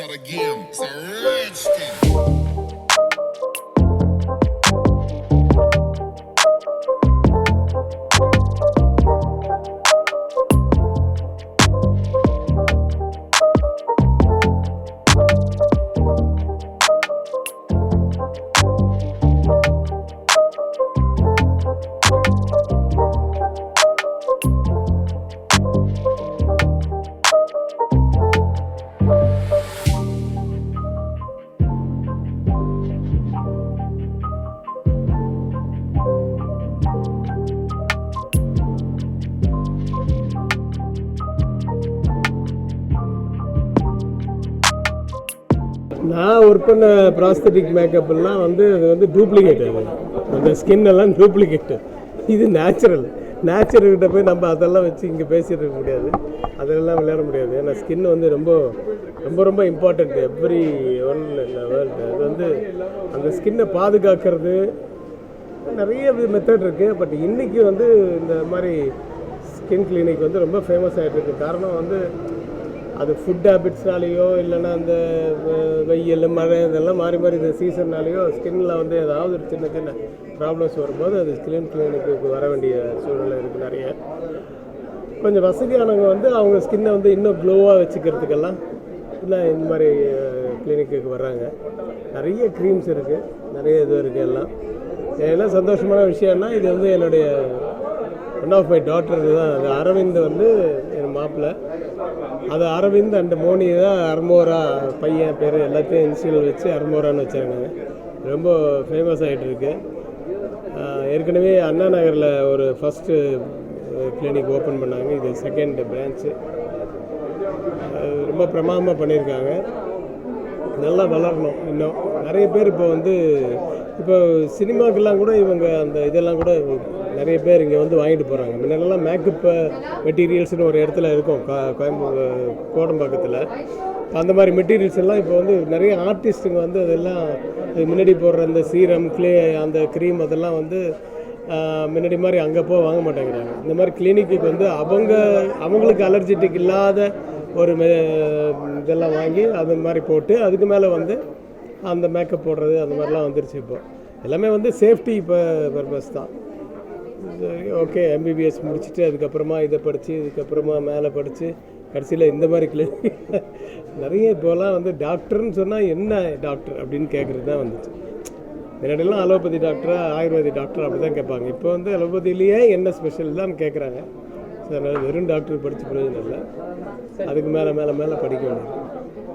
start again. It's a rich thing. நான் work பண்ண prosthetic மேக்கப்லாம் வந்து அது வந்து டூப்ளிகேட், அது அந்த ஸ்கின் எல்லாம் டூப்ளிகேட்டு. இது நேச்சுரல்கிட்ட போய் நம்ம அதெல்லாம் வச்சு இங்கே பேசிகிட்டு இருக்க முடியாது, அதெல்லாம் விளையாட முடியாது. ஏன்னா ஸ்கின் வந்து ரொம்ப ரொம்ப ரொம்ப இம்பார்ட்டண்ட் எவ்ரி ஒன் வேர்ல்டு. அது வந்து அந்த ஸ்கின்னை பாதுகாக்கிறது நிறைய மெத்தட் இருக்குது. பட் இன்றைக்கி வந்து இந்த மாதிரி ஸ்கின் கிளினிக் வந்து ரொம்ப ஃபேமஸ் ஆகிட்டு இருக்கு. காரணம் வந்து அது ஃபுட் ஹேபிட்ஸ்னாலேயோ இல்லைன்னா அந்த வெயில் மழை இதெல்லாம் மாறி மாறி இந்த சீசன்னாலேயோ ஸ்கின்னில் வந்து ஏதாவது ஒரு சின்ன சின்ன ப்ராப்ளம்ஸ் வரும்போது அது ஸ்கின் கிளினிக்கு வர வேண்டிய சூழ்நிலை இருக்குது. நிறைய கொஞ்சம் வசதியானவங்க வந்து அவங்க ஸ்கின்னை வந்து இன்னும் க்ளோவாக வச்சுக்கிறதுக்கெல்லாம் இல்லை இந்த மாதிரி கிளினிக்கு வர்றாங்க. நிறைய க்ரீம்ஸ் இருக்குது, நிறைய இது இருக்குது. எல்லாம் என்ன சந்தோஷமான விஷயம்னா இது வந்து என்னுடைய ஒன் ஆஃப் மை டாட்டர் தான். அது அரவிந்த் வந்து என் மாப்பிள்ளை. அது அரவிந்த் அண்ட் மோனி தான் அர்மோரா பையன் பேர் எல்லாத்தையும் இன்ஸ்டியூல் வச்சு அர்மோரான்னு வச்சாங்க. ரொம்ப ஃபேமஸ் ஆகிட்டு இருக்கு. ஏற்கனவே அண்ணா நகரில் ஒரு ஃபஸ்ட்டு கிளினிக் ஓப்பன் பண்ணாங்க, இது செகண்ட் பிரான்ச்சு. ரொம்ப பிரமாதமாக பண்ணியிருக்காங்க. நல்லா வளரணும் இன்னும். நிறைய பேர் இப்போ வந்து இப்போ சினிமாக்கெல்லாம் கூட இவங்க அந்த இதெல்லாம் கூட நிறைய பேர் இங்கே வந்து வாங்கிட்டு போகிறாங்க. முன்னெல்லாம் மேக்கப் மெட்டீரியல்ஸ்னு ஒரு இடத்துல இருக்கும் கோடம்பாக்கத்தில். அந்த மாதிரி மெட்டீரியல்ஸ் எல்லாம் இப்போ வந்து நிறைய ஆர்டிஸ்ட்டுங்க வந்து அதெல்லாம் முன்னாடி போடுற அந்த சீரம் அந்த க்ரீம் அதெல்லாம் வந்து முன்னாடி மாதிரி அங்கே போய் வாங்க மாட்டேங்கிறாங்க. இந்த மாதிரி கிளினிக்கு வந்து அவங்களுக்கு அலர்ஜெட்டிக் இல்லாத ஒரு இதெல்லாம் வாங்கி அது மாதிரி போட்டு அதுக்கு மேலே வந்து அந்த மேக்கப் போடுறது அந்த மாதிரிலாம் வந்துருச்சு. இப்போ எல்லாமே வந்து சேஃப்டி பர்பஸ் தான். ஓகே, எம்பிபிஎஸ் முடிச்சுட்டு அதுக்கப்புறமா இதை படித்து இதுக்கப்புறமா மேலே படித்து கடைசியில் இந்த மாதிரி கிளினிக் நிறைய இப்போலாம் வந்து டாக்டர்னு சொன்னால் என்ன டாக்டர் அப்படின்னு கேட்குறது தான் வந்துச்சு. முன்னாடியெல்லாம் அலோபதி டாக்டரா ஆயுர்வேதிக் டாக்டர் அப்படி தான் கேட்பாங்க. இப்போ வந்து அலோபதியிலேயே என்ன ஸ்பெஷல் தான் கேட்குறாங்க. ஸோ அதனால் வெறும் டாக்டர் படித்த பிரயோஜனம் இல்லை, அதுக்கு மேலே படிக்க வேண்டியது.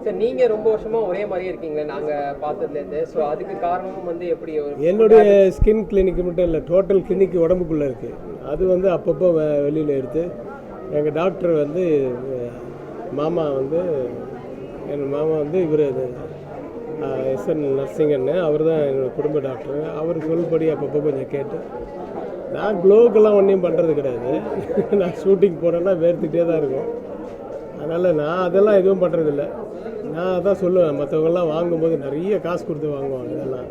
சார், நீங்கள் ரொம்ப வருஷமாக ஒரே மாதிரியே இருக்கீங்களே நாங்கள் பார்த்ததுலேருந்து. ஸோ அதுக்கு காரணமும் வந்து எப்படி? என்னுடைய ஸ்கின் கிளினிக் மட்டும் இல்லை, டோட்டல் கிளினிக் உடம்புக்குள்ளே இருக்குது. அது வந்து அப்பப்போ வெளியில் எடுத்து எங்கள் டாக்டர் வந்து மாமா வந்து என் மாமா வந்து இவர் எஸ்என் நர்சிங்கன்னு அவர் தான் என்னோடய குடும்ப டாக்டர். அவர் சொல்படி அப்பப்போ கொஞ்சம் கேட்டு நான் க்ளோக்கெல்லாம் ஒன்றையும் பண்ணுறது கிடையாது. நான் ஷூட்டிங் போனேன்னா வேர்த்துக்கிட்டே தான் இருக்கும். அதனால் நான் அதெல்லாம் எதுவும் பண்ணுறதில்ல. நான் அதான் சொல்லுவேன், மற்றவங்கெல்லாம் வாங்கும்போது நிறைய காசு கொடுத்து வாங்குவாங்க. இதெல்லாம்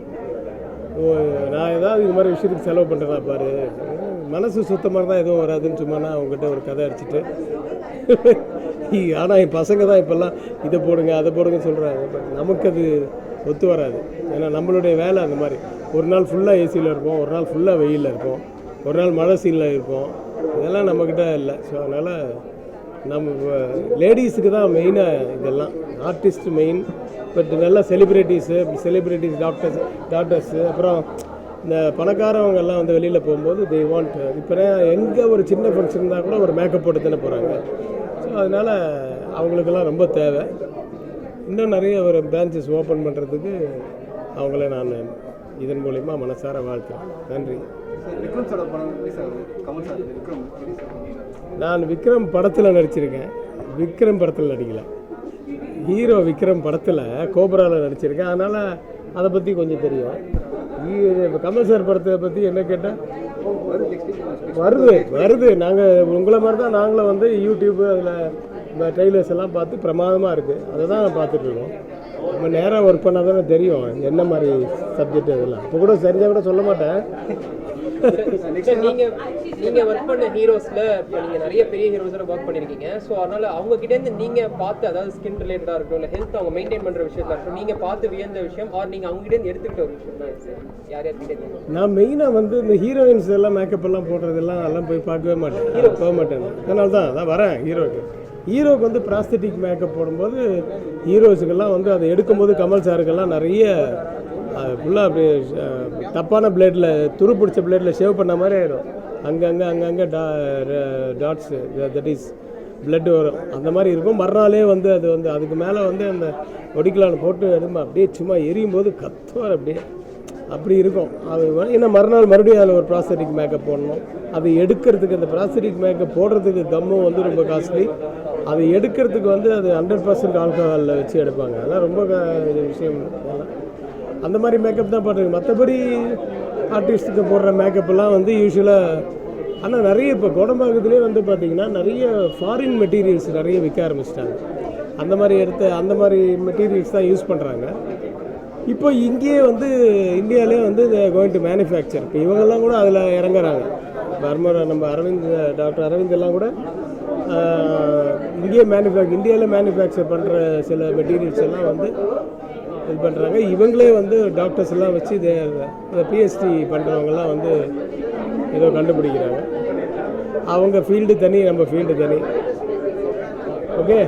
நான் ஏதாவது இது மாதிரி விஷயத்துக்கு செலவு பண்ணுறேன்னா பாரு, மனசு சுத்தமாக தான் எதுவும் வராதுன்னு சும்மா அவங்ககிட்ட ஒரு கதை அடிச்சுட்டு ஆனால் என் பசங்க தான் இப்போல்லாம் இதை போடுங்க அதை போடுங்கன்னு சொல்கிறாங்க. பட் நமக்கு அது ஒத்து வராது. ஏன்னா நம்மளுடைய வேலை அந்த மாதிரி. ஒரு நாள் ஃபுல்லாக ஏசியில் இருப்போம், ஒரு நாள் ஃபுல்லாக வெயிலில் இருப்போம், ஒரு நாள் மழை சீனில் இருப்போம். இதெல்லாம் நம்மக்கிட்ட இல்லை. ஸோ அதனால் நம்ம லேடிஸுக்கு தான் மெயினாக இதெல்லாம். ஆர்டிஸ்ட் மெயின், பட் நல்ல செலிப்ரிட்டிஸ் டாக்டர்ஸு அப்புறம் இந்த பணக்காரவங்கெல்லாம் வந்து வெளியில் போகும்போது தே வாண்ட். இப்போ எங்கே ஒரு சின்ன ஃபங்க்ஷன் இருந்தால் கூட ஒரு மேக்கப் போட்டு தானே போகிறாங்க. ஸோ அதனால் அவங்களுக்கெல்லாம் ரொம்ப தேவை. இன்னும் நிறைய ஒரு பிரான்ச்சஸ் ஓப்பன் பண்ணுறதுக்கு அவங்கள நான் இதன் மூலிமா மனசார வாழ்த்துறேன். நன்றி. நான் விக்ரம் படத்தில் நடிச்சிருக்கேன். விக்ரம் படத்தில் நடிக்கலை, ஹீரோ விக்ரம் படத்தில் கோபராவில் நடிச்சிருக்கேன். அதனால் அதை பற்றி கொஞ்சம் தெரியும். கமல் சார் படத்தை பற்றி என்ன கேட்டால் வருது. நாங்கள் உங்களை மாதிரி தான் நாங்களும் வந்து யூடியூப்பு அதில் ட்ரெய்லர்ஸ் எல்லாம் பார்த்து பிரமாதமாக இருக்குது, அதை தான் பார்த்துட்ருக்கோம். நம்ம நேராக ஒர்க் பண்ணால் தானே தெரியும் என்ன மாதிரி சப்ஜெக்ட். அதெல்லாம் இப்போ கூட சரிஞ்சால் கூட சொல்ல மாட்டேன். நீங்கள் ஒர்க் பண்ண ஹீரோஸில் இப்போ நீங்கள் நிறைய பெரிய ஹீரோஸோட ஒர்க் பண்ணியிருக்கீங்க. ஸோ அதனால் அவங்ககிட்டேருந்து நீங்கள் பார்த்து, அதாவது ஸ்கின் ரிலேட்டடாக இருக்கட்டும், இல்லை ஹெல்த் அவங்க மெயின்டைன் பண்ணுற விஷயத்தில் இருக்கட்டும், நீங்கள் பார்த்து வியந்த விஷயம் ஆர் நீங்கள் அவங்ககிட்டேருந்து எடுத்துக்கிட்ட ஒரு விஷயம் தான் சார். யார் யார்கிட்ட? நான் மெயினாக வந்து இந்த ஹீரோயின்ஸ் எல்லாம் மேக்கப் எல்லாம் போடுறதெல்லாம் அதெல்லாம் போய் பார்க்கவே மாட்டேன், போக மாட்டேன். அதனால தான் அதான் வரேன். ஹீரோக்கு வந்து ப்ராஸ்தட்டிக் மேக்கப் போடும்போது ஹீரோஸுக்கெல்லாம் வந்து அதை எடுக்கும்போது கமல் சாருக்கெல்லாம் நிறைய ஃபுல்லாக அப்படி தப்பான பிளேடில் துரு பிடிச்ச பிளேடில் ஷேவ் பண்ண மாதிரி ஆகிடும். அங்கங்கே டாட்ஸு, தட் இஸ் பிளட் வரும், அந்த மாதிரி இருக்கும். மறுநாளே வந்து அது வந்து அதுக்கு மேலே வந்து அந்த ஒடிக்கலான்னு போட்டு அப்படியே சும்மா எரியும் போது கத்துவார், அப்படி இருக்கும். அது ஏன்னா மறுநாள் மறுபடியும் அதில் ஒரு ப்ராஸ்தட்டிக் மேக்கப் போடணும். அதை எடுக்கிறதுக்கு அந்த ப்ராஸ்தட்டிக் மேக்கப் போடுறதுக்கு கம்மும் வந்து ரொம்ப காஸ்ட்லி. அதை எடுக்கிறதுக்கு வந்து அது 100% ஆல்கஹாலில் வச்சு எடுப்பாங்க. அதெல்லாம் ரொம்ப விஷயம். அந்த மாதிரி மேக்கப் தான் பண்ணுறீங்க. மற்றபடி ஆர்டிஸ்ட்டுக்கு போடுற மேக்கப்லாம் வந்து யூஸ்வலாக, ஆனால் நிறைய இப்போ கோடம்பாக்கத்துலேயே வந்து பார்த்திங்கன்னா நிறைய ஃபாரின் மெட்டீரியல்ஸ் நிறைய விற்க ஆரம்பிச்சிட்டாங்க. அந்த மாதிரி மெட்டீரியல்ஸ் தான் யூஸ் பண்ணுறாங்க. இப்போ இங்கேயே வந்து இந்தியாவிலே வந்து கோயிங் டு மேனுஃபேக்சர். இப்போ இவங்கெல்லாம் கூட அதில் இறங்குறாங்க. ஆர்மோரா நம்ம டாக்டர் அரவிந்த் எல்லாம் கூட இந்தியாவில் மேனுஃபேக்சர் பண்ணுற சில மெட்டீரியல்ஸ் எல்லாம் வந்து இது பண்ணுறாங்க. இவங்களே வந்து டாக்டர்ஸ் எல்லாம் வச்சு இதை பிஹெச்டி பண்ணுறவங்கெல்லாம் வந்து ஏதோ கண்டுபிடிக்கிறாங்க. அவங்க ஃபீல்டு தனி, நம்ம ஃபீல்டு தனி. ஓகே,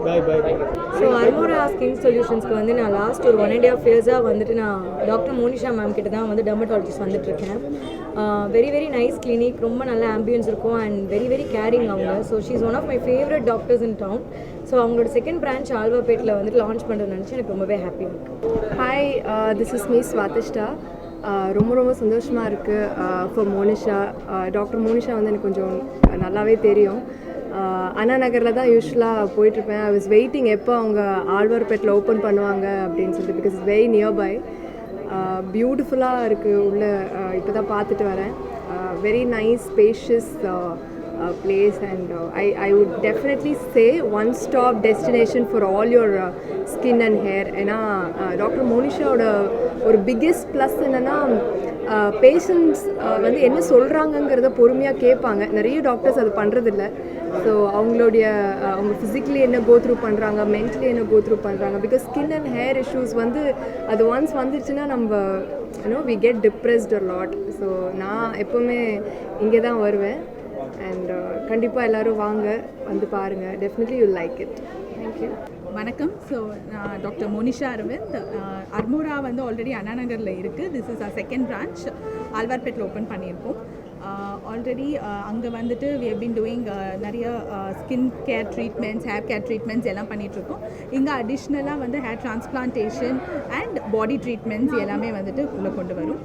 பாய். ஸோ அர்மோரா ஸ்கின் சொல்யூஷன்ஸ்க்கு வந்து நான் லாஸ்ட் ஒரு 1.5 இயர்ஸாக வந்துட்டு நான் டாக்டர் மோனிஷா மேம் கிட்ட தான் வந்து டெர்மட்டாலஜிஸ்ட் வந்துட்டுருக்கேன். வெரி நைஸ் கிளினிக், ரொம்ப நல்ல ஆம்பியன்ஸ் இருக்கும் அண்ட் வெரி கேரிங் அவங்க. So she is one of my favourite doctors in town. So அவங்களோட செகண்ட் பிரான்ச் ஆல்வாபேட்டில் வந்துட்டு லான்ச் பண்ணுறேன்னு நினச்சி எனக்கு ரொம்பவே ஹாப்பியாக இருக்குது. Hi, this is me Swadishta. ரொம்ப சந்தோஷமாக இருக்குது ஃபார் மோனிஷா. டாக்டர் மோனிஷா வந்து எனக்கு கொஞ்சம் நல்லாவே தெரியும். அண்ணா நகரில் தான் யூஸ்வலாக போயிட்டுருப்பேன். ஐ வாஸ் வெயிட்டிங் எப்போ அவங்க ஆழ்வார்பேட்டில் ஓப்பன் பண்ணுவாங்க அப்படின்னு சொல்லிட்டு, பிகாஸ் இட்ஸ் வெரி நியர்பை. பியூட்டிஃபுல்லாக இருக்குது உள்ளே. இப்போ தான் பார்த்துட்டு வரேன். Very nice spacious place and I would definitely say one-stop destination for all your skin and hair. ஏன்னா டாக்டர் மோனிஷாவோட ஒரு பிக்கெஸ்ட் ப்ளஸ் என்னென்னா பேஷண்ட்ஸ் வந்து என்ன சொல்கிறாங்கங்கிறத பொறுமையாக கேட்பாங்க. நிறைய டாக்டர்ஸ் அது பண்ணுறதில்ல. ஸோ அவங்க ஃபிசிக்கலி என்ன கோத்ரூ பண்ணுறாங்க, மென்டலி என்ன கோத்ரூ பண்ணுறாங்க. Because skin and hair issues வந்து அது ஒன்ஸ் வந்துருச்சுன்னா நம்ம we get depressed a lot. So நான் எப்போவுமே இங்கே தான் வருவேன். அண்ட் கண்டிப்பாக எல்லோரும் வாங்க, வந்து பாருங்கள். Definitely you like it. Thank you. வணக்கம். ஸோ நான் டாக்டர் மோனிஷா அரவிந்த். அர்மோரா வந்து ஆல்ரெடி அண்ணா நகரில் இருக்குது. This is second branch. ஆழ்வார்பேட்டில் ஓப்பன் பண்ணியிருக்கோம். ஆல்ரெடி அங்கே வந்துட்டு வி ஹவ் பீன் டூயிங் நிறைய skin care treatments, hair care treatments எல்லாம் பண்ணிகிட்ருக்கோம். இங்கே அடிஷ்னலாக வந்து hair transplantation and body treatments எல்லாமே வந்துட்டு உள்ளே கொண்டு வரும்.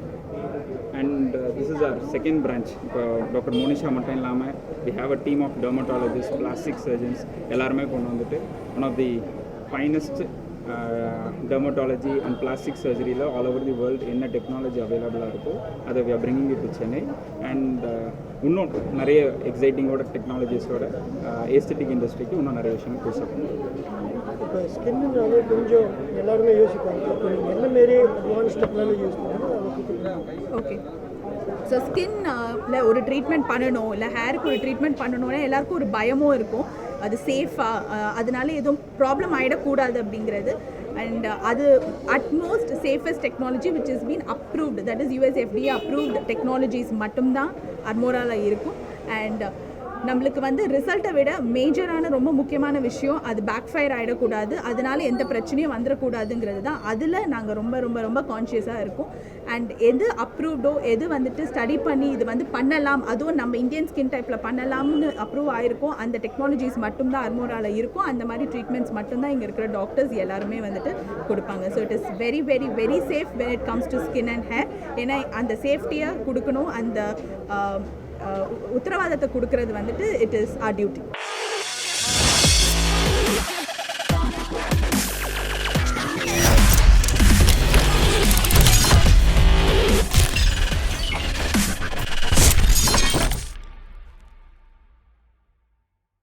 And this is our second branch. Dr. Monisha மட்டும் இல்லாமல் we have a team of dermatologists, plastic surgeons எல்லாருமே கொண்டு வந்துட்டு one of the finest dermatology and plastic surgeryல all over the world என்ன டெக்னாலஜி அவைலபிளாக இருக்கோ அதை we are bringing it to Chennai. And இன்னும் நிறைய எக்ஸைட்டிங்கோட டெக்னாலஜிஸோட ஏஸ்தெட்டிக் இண்டஸ்ட்ரிக்கு இன்னும் நிறைய விஷயம் பேசணும். இப்போ ஸ்கின்னுங்கிறது கொஞ்சம் எல்லாருமே யோசிப்பாங்க. இப்போ நீங்கள் என்ன மாரி அட்வான்ஸ் டெக்னாலஜி யூஸ் பண்ணுறோம்? ஓகே. ஸோ ஸ்கின்ல ஒரு ட்ரீட்மெண்ட் பண்ணணும், இல்லை ஹேருக்கு ஒரு ட்ரீட்மெண்ட் பண்ணணும்னா எல்லாருக்கும் ஒரு பயமும் இருக்கும். அது சேஃபாக, அதனால எதுவும் ப்ராப்ளம் ஆகிடக்கூடாது அப்படிங்கிறது. அண்ட் அது utmost safest technology which is been approved, that is USFDA approved technologies மட்டும்தான் அர்மோராவில் இருக்கும். அண்ட் நம்மளுக்கு வந்து ரிசல்ட்டை விட மேஜரான ரொம்ப முக்கியமான விஷயம் அது பேக் ஃபயர் ஆகிடக்கூடாது, அதனால எந்த பிரச்சனையும் வந்துடக்கூடாதுங்கிறது தான். அதில் நாங்கள் ரொம்ப கான்ஷியஸாக இருக்கோம். அண்ட் எது அப்ரூவ்டோ, எது வந்துட்டு ஸ்டடி பண்ணி இது வந்து பண்ணலாம், அதுவும் நம்ம இந்தியன் ஸ்கின் டைப்பில் பண்ணலாம்னு அப்ரூவ் ஆகிருக்கும், அந்த டெக்னாலஜிஸ் மட்டும்தான் அர்மோராவில் இருக்கும். அந்த மாதிரி ட்ரீட்மெண்ட்ஸ் மட்டும்தான் இங்கே இருக்கிற டாக்டர்ஸ் எல்லாருமே வந்துட்டு கொடுப்பாங்க. So it is very safe when it comes to skin and hair. ஏன்னா அந்த சேஃப்டியை கொடுக்கணும், அந்த உத்தரவாதத்தை கொடுக்கறது வந்துட்டு இட் இஸ் ஆர் டியூட்டி.